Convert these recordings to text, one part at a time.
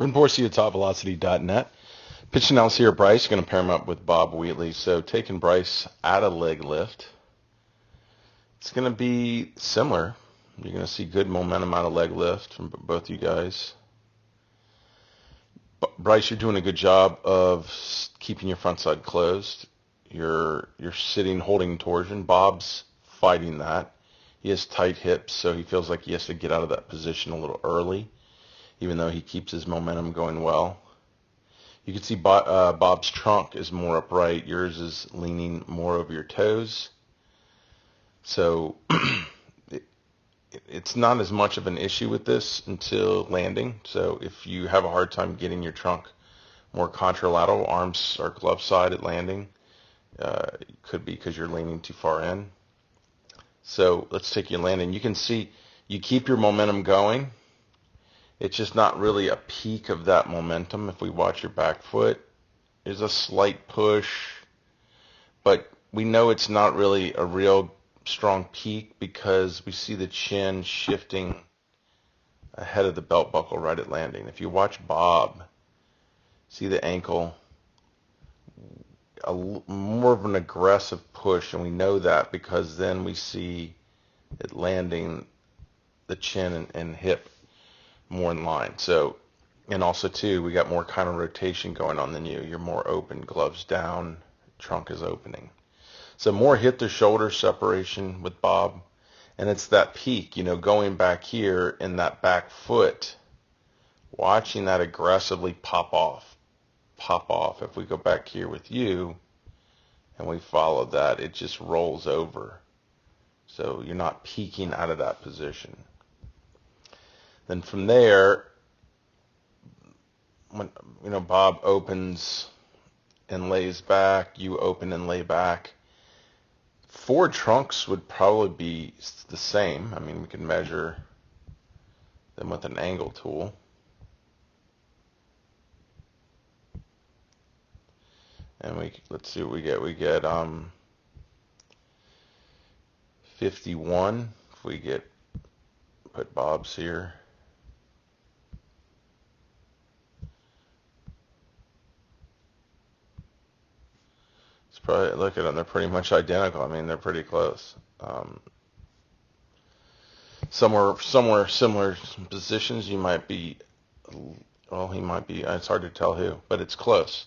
Bryn Borsey at TopVelocity.net. Pitch analysis here, Bryce. Going to pair him up with Bob Wheatley. So taking Bryce out of leg lift, it's going to be similar. You're going to see good momentum out of leg lift from both you guys. Bryce, you're doing a good job of keeping your front side closed. You're sitting, holding torsion. Bob's fighting that. He has tight hips, so he feels like he has to get out of that position a little early, even though he keeps his momentum going well. You can see Bob's trunk is more upright. Yours is leaning more over your toes. So it's not as much of an issue with this until landing. So if you have a hard time getting your trunk more contralateral, arms are glove side at landing, it could be because you're leaning too far in. So let's take your landing. You can see you keep your momentum going. It's just not really a peak of that momentum. If we watch your back foot, there's a slight push, but we know it's not really a real strong peak because we see the chin shifting ahead of the belt buckle right at landing. If you watch Bob, see the ankle, more of an aggressive push, and we know that because then we see it landing the chin and hip more in line. So, and also too, we got more kind of rotation going on than you. You're more open, gloves down, trunk is opening. So more hip to shoulder separation with Bob, and it's that peak, going back here in that back foot, watching that aggressively pop off. If we go back here with you and we follow that, it just rolls over. So you're not peaking out of that position. Then from there, when Bob opens and lays back, you open and lay back. Forward trunks would probably be the same. I mean, we can measure them with an angle tool. And let's see what we get. We get 51. If we put Bob's here. It's probably, look at them, they're pretty much identical. I mean, they're pretty close. Somewhere similar positions, you might be, well, he might be, it's hard to tell who, but it's close.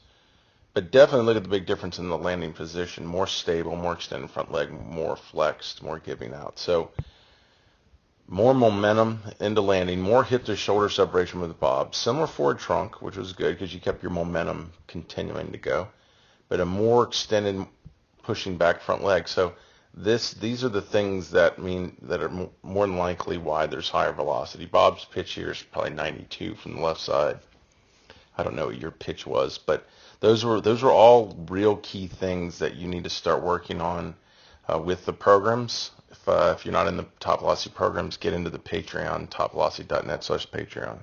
But definitely look at the big difference in the landing position. More stable, more extended front leg, more flexed, more giving out. So more momentum into landing, more hip to shoulder separation with Bob. Similar forward trunk, which was good because you kept your momentum continuing to go. But a more extended pushing back front leg. So these are the things that are more than likely why there's higher velocity. Bob's pitch here is probably 92 from the left side. I don't know what your pitch was, but those were all real key things that you need to start working on with the programs. If you're not in the TopVelocity programs, get into the Patreon, TopVelocity.net/Patreon.